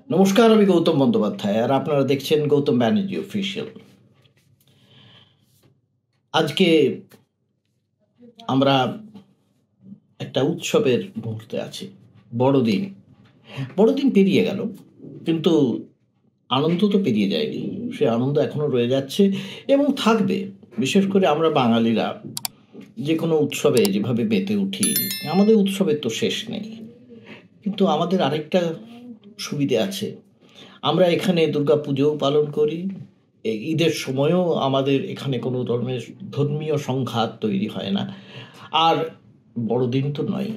নমস্কার, আমি গৌতম বন্দ্যোপাধ্যায় আর আপনারা দেখছেন গৌতম ব্যানার্জি অফিসিয়াল। আজকে আমরা একটা উৎসবের মুহূর্তে আছি। বড়দিন বড়দিন পেরিয়ে গেল, কিন্তু আনন্দ তো পেরিয়ে যায়নি। সে আনন্দ এখনো রয়ে যাচ্ছে এবং থাকবে। বিশেষ করে আমরা বাঙালিরা যে কোনো উৎসবে যেভাবে মেতে উঠি, আমাদের উৎসবের তো শেষ নেই। কিন্তু আমাদের আরেকটা সুবিধে আছে, আমরা এখানে দুর্গা পুজোও পালন করি। এই ঈদের সময়ও আমাদের এখানে কোনো ধরনের ধর্মীয় সংঘাত তৈরি হয় না। আর বড়দিন তো নয়,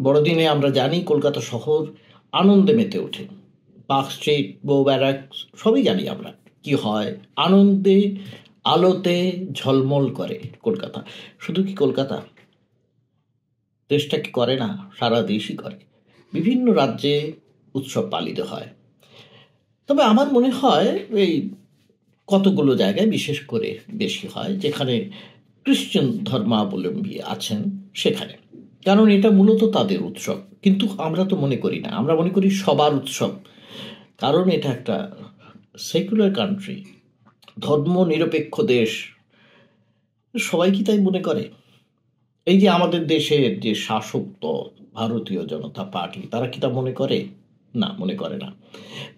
বড়দিনে আমরা জানি কলকাতা শহর আনন্দে মেতে ওঠে। পার্ক স্ট্রিট, বউ ব্যারাক সবই জানি আমরা কি হয়। আনন্দে আলোতে ঝলমল করে কলকাতা। শুধু কি কলকাতা, দেশটা কি করে না? সারা দেশই করে। বিভিন্ন রাজ্যে উৎসব পালিত হয়। তবে আমার মনে হয় এই কতগুলো জায়গায় বিশেষ করে বেশি হয় যেখানে খ্রিশ্চান ধর্মাবলম্বী আছেন সেখানে, কারণ এটা মূলত তাদের উৎসব। কিন্তু আমরা তো মনে করি না, আমরা মনে করি সবার উৎসব, কারণ এটা একটা সেকুলার কান্ট্রি, ধর্ম নিরপেক্ষ দেশ। সবাই কি তাই মনে করে? এই যে আমাদের দেশের যে শাসক দল ভারতীয় জনতা পার্টি, তারা কি তা মনে করে? না, মনে করে না।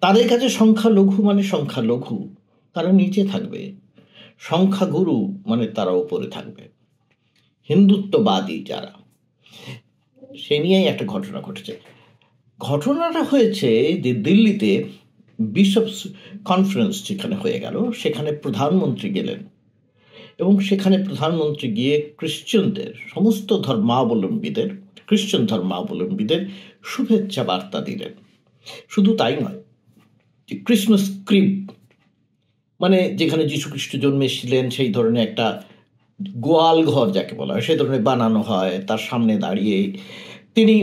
তাদের কাছে সংখ্যালঘু মানে সংখ্যালঘু, তারা নিচে থাকবে। সংখ্যাগুরু মানে তারা উপরে থাকবে। হিন্দুত্ববাদী যারা, সে নিয়েই একটা ঘটনা ঘটেছে। ঘটনাটা হয়েছে যে দিল্লিতে বিশপস কনফারেন্স যেখানে হয়ে গেল, সেখানে প্রধানমন্ত্রী গেলেন এবং সেখানে প্রধানমন্ত্রী গিয়ে খ্রিশ্চানদের, সমস্ত ধর্মাবলম্বীদের, খ্রিশ্চান ধর্মাবলম্বীদের শুভেচ্ছা বার্তা দিলেন। শুধু তাই নয়, যে ক্রিসমাস ক্রিব মানে যেখানে যীশুখ্রিস্ট জন্মেছিলেন সেই ধরনের একটা গোয়াল ঘর যাকে বলা হয়, সেই ধরনের বানানো হয়। তার সামনে দাঁড়িয়ে তিনি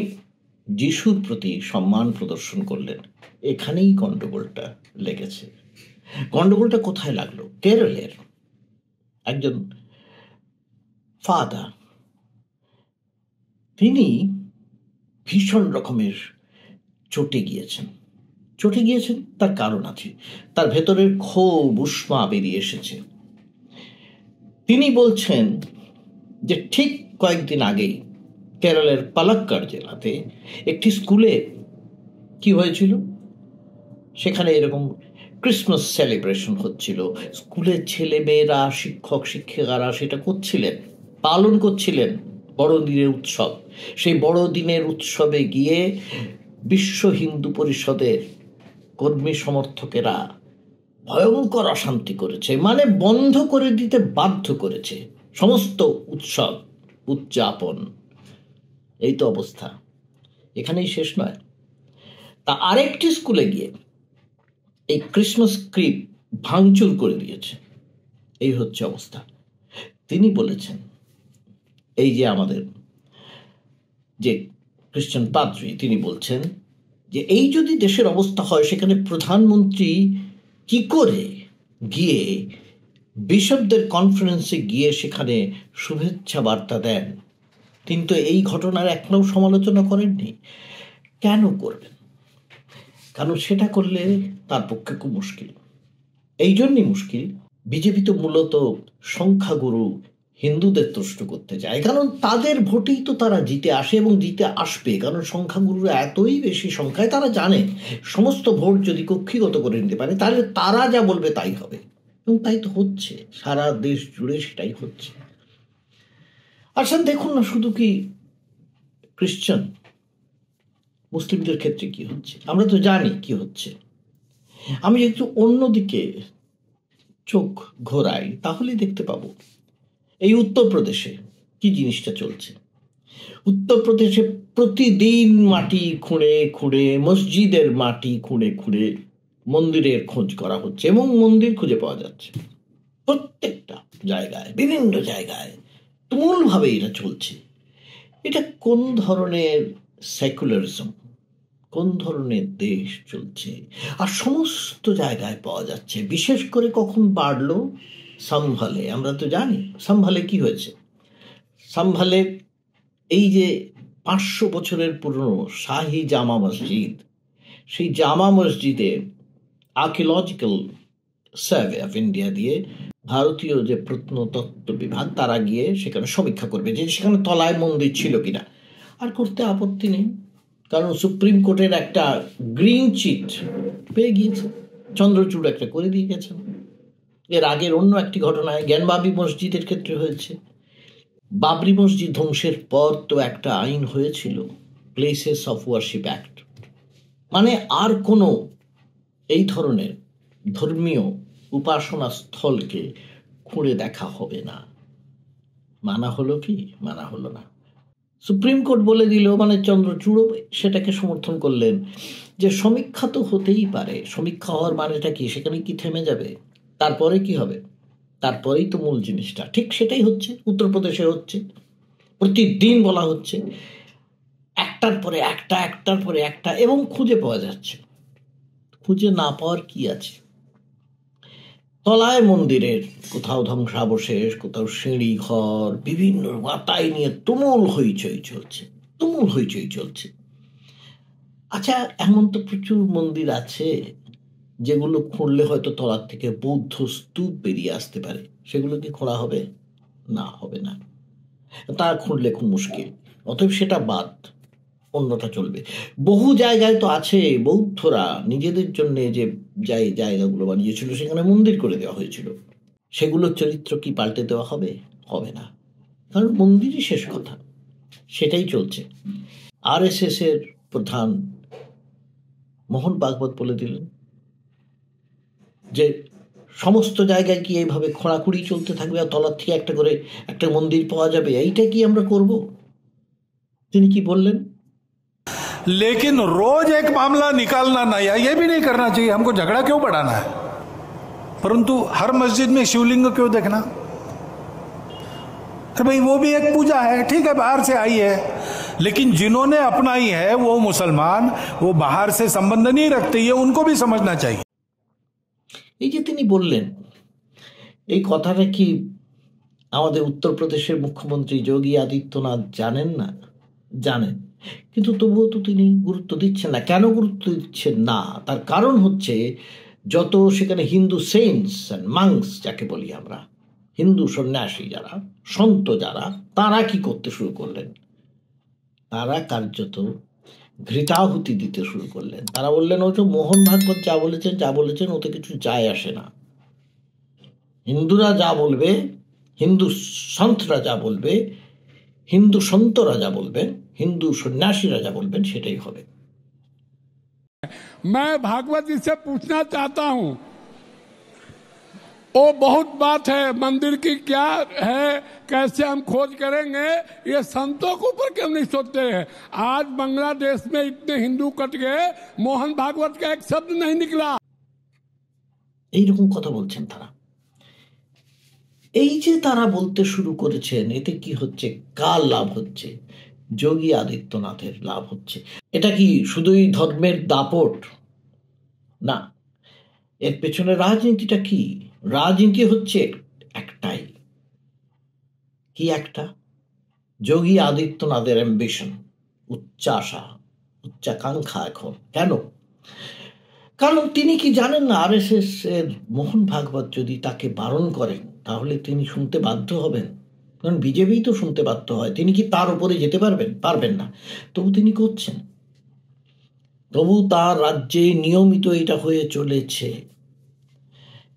যিশুর প্রতি সম্মান প্রদর্শন করলেন। এখানেই গণ্ডগোলটা লেগেছে। গণ্ডগোলটা কোথায় লাগলো? কেরলের একজন ফাদার, তিনি ভীষণ রকমের চটে গিয়েছেন। তার কারণ আছে, তার ভেতরের ক্ষোভ উষ্মা বেরিয়ে এসেছে। তিনি বলছেন যে ঠিক কয়েকদিন আগেই কেরলের পালাক্কাড় জেলাতে একটি স্কুলে কি হয়েছিল, সেখানে এরকম ক্রিসমাস সেলিব্রেশন হচ্ছিল। স্কুলের ছেলে মেয়েরা, শিক্ষক শিক্ষিকারা সেটা করছিলেন, পালন করছিলেন বড়দিনের উৎসব। সেই বড়দিনের উৎসবে গিয়ে বিশ্ব হিন্দু পরিষদের কর্মী সমর্থকেরা ভয়ঙ্কর অশান্তি করেছে, মানে বন্ধ করে দিতে বাধ্য করেছে সমস্ত উৎসব উদযাপন। এই তো অবস্থা। এখানেই শেষ নয়, তা আরেকটি স্কুলে গিয়ে এই ক্রিসমাস ক্রিব ভাঙচুর করে দিয়েছে। এই হচ্ছে অবস্থা। তিনি বলেছেন, এই যে আমাদের যে খ্রিস্টান পাদ্রী, তিনি বলছেন যে এই যদি দেশের অবস্থা হয়, সেখানে প্রধানমন্ত্রী কি করে গিয়ে বিশপদের কনফারেন্সে গিয়ে সেখানে শুভেচ্ছা বার্তা দেন? তিনি তো এই ঘটনার একটাও সমালোচনা করেননি। কেন করবেন? কারণ সেটা করলে তার পক্ষে খুব মুশকিল। এই জন্যই মুশকিল, বিজেপি তো মূলত সংখ্যাগুরু হিন্দুদের তুষ্ট করতে চায়, কারণ তাদের ভোটেই তো তারা জিতে আসে এবং জিতে আসবে। কারণ সংখ্যাগুরুরা এতই বেশি সংখ্যায়, তারা জানে সমস্ত ভোট যদি কক্ষিগত করে নিতে পারে তাহলে তারা যা বলবে তাই হবে। এবং তাই তো হচ্ছে, সারা দেশ জুড়ে সেটাই হচ্ছে। আচ্ছা দেখুন না, শুধু কি খ্রিশ্চান, মুসলিমদের ক্ষেত্রে কি হচ্ছে আমরা তো জানি কি হচ্ছে। আমি একটু অন্যদিকে চোখ ঘোরাই তাহলেই দেখতে পাবো এই উত্তরপ্রদেশে কি জিনিসটা চলছে। উত্তরপ্রদেশে প্রতিদিন মাটি খুঁড়ে খুঁড়ে, মসজিদের মাটি খুঁড়ে খুঁড়ে মন্দিরের খোঁজ করা হচ্ছে এবং মন্দির খুঁজে পাওয়া যাচ্ছে প্রত্যেকটা জায়গায়, বিভিন্ন জায়গায় তুমুলভাবে এটা চলছে। এটা কোন ধরনের সেকুলারিজম, কোন ধরনের দেশ চলছে? আর সমস্ত জায়গায় পাওয়া যাচ্ছে। বিশেষ করে কখন বাড়লো? সম্ভালে। আমরা তো জানি সম্ভালে কি হয়েছে। সম্ভালে এই যে 500 বছরের পুরনো শাহী জামা মসজিদ, সেই জামা মসজিদে আর্কিওলজিক্যাল সার্ভে অফ ইন্ডিয়া দিয়ে ভারতীয় যে প্রত্নতত্ত্ব বিভাগ তারা গিয়ে সেখানে সমীক্ষা করবে যে সেখানে তলায় মন্দির ছিল কিনা। আর করতে আপত্তি নেই, কারণ সুপ্রিম কোর্টের একটা গ্রিন চিট পেয়ে গিয়েছে, চন্দ্রচূড় একটা করে দিয়ে গেছেন। এর আগের অন্য একটি ঘটনায় জ্ঞানবাপী মসজিদের ক্ষেত্রে হয়েছে। বাবরি মসজিদ ধ্বংসের পর তো একটা আইন হয়েছিল, প্লেসেস অফ ওয়ার্শিপ অ্যাক্ট, মানে আর কোনো এই ধরনের ধর্মীয় উপাসনা স্থলকে খুঁড়ে দেখা হবে না। মানা হলো কি? মানা হলো না। সুপ্রিম কোর্ট বলে দিল, মানে চন্দ্রচূড়ও সেটাকে সমর্থন করলেন যে সমীক্ষা তো হতেই পারে। সমীক্ষা হওয়ার মানেটা কি? সেখানে কি থেমে যাবে? তারপরে কি হবে? তারপরেই তো মূল জিনিসটা। ঠিক সেটাই হচ্ছে, উত্তরপ্রদেশে হচ্ছে। প্রতিদিন বলা হচ্ছে, একটার পরে একটা, একটার পরে একটা, এবং খুঁজে পাওয়া যাচ্ছে। খুঁজে না পাওয়ার কি আছে? তলায় মন্দিরের কোথাও ধ্বংসাবশেষ, কোথাও সিঁড়ি ঘর, বিভিন্ন মাতাই নিয়ে তুমুল হইচই চলছে, তুমুল হইচই চলছে। আচ্ছা, এমন তো প্রচুর মন্দির আছে যেগুলো খুঁড়লে হয়তো তলার থেকে বৌদ্ধ স্তূপ বেরিয়ে আসতে পারে। সেগুলো কি খোঁড়া হবে? না, হবে না। তা খুঁড়লে খুব মুশকিল, অতএব সেটা বাদ, অন্যটা চলবে। বহু জায়গায় তো আছে বৌদ্ধরা নিজেদের জন্য যে জায়গাগুলো বানিয়েছিল সেখানে মন্দির করে দেওয়া হয়েছিল। সেগুলোর চরিত্র কি পাল্টে দেওয়া হবে? হবে না, কারণ মন্দিরই শেষ কথা। সেটাই চলছে। আরএসএস এর প্রধান মোহন ভাগবত বলে দিলেন যে সমস্ত জায়গায় কি এইভাবে খোঁড়াখুড়ি চলতে থাকবে আর তলার থেকে একটা করে একটা মন্দির পাওয়া যাবে, এইটা কি আমরা করব? তিনি কি বললেন? लेकिन रोज एक मामला निकालना नया, ये भी नहीं करना चाहिए। हमको झगड़ा क्यों बढ़ाना है? परंतु हर मस्जिद में शिवलिंग क्यों देखना? अरे भाई, वो भी एक पूजा है, ठीक है, बाहर से आई है, लेकिन जिन्होंने अपनाई है वो मुसलमान, वो बाहर से संबंध नहीं रखते, ये उनको भी समझना चाहिए। এই যে তিনি বললেন, এই কথাটা কি আমাদের উত্তরপ্রদেশের মুখ্যমন্ত্রী যোগী আদিত্যনাথ জানেন না? জানেন, কিন্তু তবুও তো তিনি গুরুত্ব দিচ্ছেন না। কেন গুরুত্ব দিচ্ছেন না? তার কারণ হচ্ছে, যত সেখানে হিন্দু সেন্টস অ্যান্ড মাংস যাকে বলি আমরা, হিন্দু সন্ন্যাসী যারা, সন্ত যারা, তারা কি করতে শুরু করলেন? তারা কার্যত ঘৃতাহুতি দিতে শুরু করলেন। তারা বললেন, ও তো মোহন ভাগবত যা বলেছেন ওতে কিছু যায় আসে না। হিন্দুরা যা বলবে, হিন্দু সন্তরা যা বলবে, হিন্দু সন্তরা যা বলবেন, হিন্দু সন্ন্যাসীরা যা বলবেন সেটাই হবে। मैं भागवत जी से पूछना चाहता हूं, वो बहुत बात है मंदिर की, क्या है, कैसे हम खोज करेंगे, ये संतों के ऊपर क्यों नहीं सोचते हैं? आज बांग्लादेश में इतने हिंदू कट गए, मोहन भागवत का एक शब्द नहीं निकला। এইরকম কথা বলছেন তারা। এই যে তারা বলতে শুরু করেছেন, এতে কি হচ্ছে? কার লাভ হচ্ছে? যোগী আদিত্যনাথের লাভ হচ্ছে। এটা কি শুধুই ধর্মের দাপট? না, এর পেছনে রাজনীতিটা কি? রাজনীতি হচ্ছে একটাই। কি একটা? যোগী আদিত্যনাথের অ্যাম্বিশন, উচ্চাশা, উচ্চাকাঙ্ক্ষা। এখন কেন? কারণ তিনি কি জানেন না, আরএসএস এর মোহন ভাগবত যদি তাকে বারণ করেন তাহলে তিনি শুনতে বাধ্য হবেন। কারণ বিজেপি তো শুনতে বাধ্য হয়। তিনি কি তার উপরে যেতে পারবেন? পারবেন না। তবু তিনি করছেন, তবু তার রাজ্যে নিয়মিত এটা হয়ে চলেছে।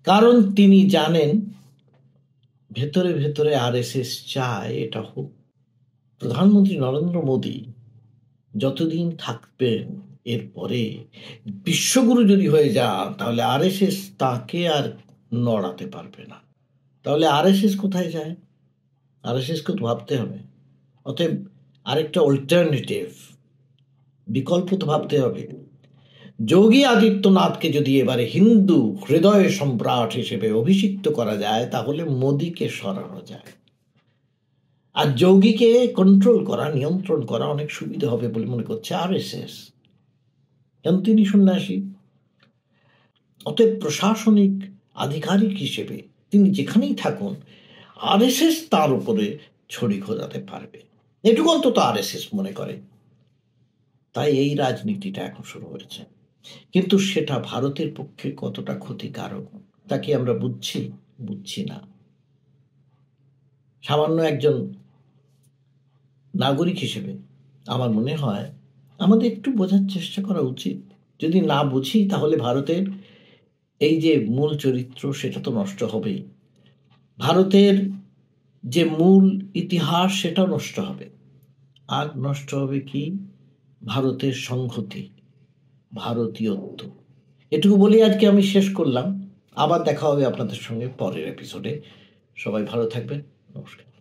কারণ তিনি জানেন ভেতরে ভেতরে আরএসএস চায় এটা হোক। প্রধানমন্ত্রী নরেন্দ্র মোদী যতদিন থাকবেন, এরপরে বিশ্বগুরু যদি হয়ে যান, তাহলে আরএসএস তাকে আর নড়াতে পারবে না। তাহলে আরএসএস কোথায় যায়? আরএসএসকে তো ভাবতে হবে। অতএব আরেকটা অল্টারনেটিভ বিকল্প তো ভাবতে হবে। যোগী আদিত্যনাথকে যদি এবারে হিন্দু হৃদয় সম্রাট হিসেবে অভিষিক্ত করা যায়, তাহলে মোদীকে সরানো যায়। আর যোগীকে কন্ট্রোল করা, নিয়ন্ত্রণ করা অনেক সুবিধা হবে বলে মনে করছে আরএসএস, কারণ তিনি সন্ন্যাসী। অতএব প্রশাসনিক আধিকারিক হিসেবে তিনি যেখানেই থাকুন, আরএসএস তার উপরে ছড়ি ঘোরাতে পারবে, এটুকু অন্তত আরএসএস মনে করে। তাই এই রাজনীতিটা এখন শুরু হয়েছে। কিন্তু সেটা ভারতের পক্ষে কতটা ক্ষতিকারক তা কি আমরা বুঝছি না। সামান্য একজন নাগরিক হিসেবে আমার মনে হয় আমাদের একটু বোঝার চেষ্টা করা উচিত। যদি না বুঝি তাহলে ভারতের এই যে মূল চরিত্র সেটা তো নষ্ট হবেই, ভারতের যে মূল ইতিহাস সেটাও নষ্ট হবে, আর নষ্ট হবে কি ভারতের সংহতি, ভারতীয়ত্ব। এটুকু বলি আজকে আমি শেষ করলাম। আবার দেখা হবে আপনাদের সঙ্গে পরের এপিসোডে। সবাই ভালো থাকবেন। নমস্কার।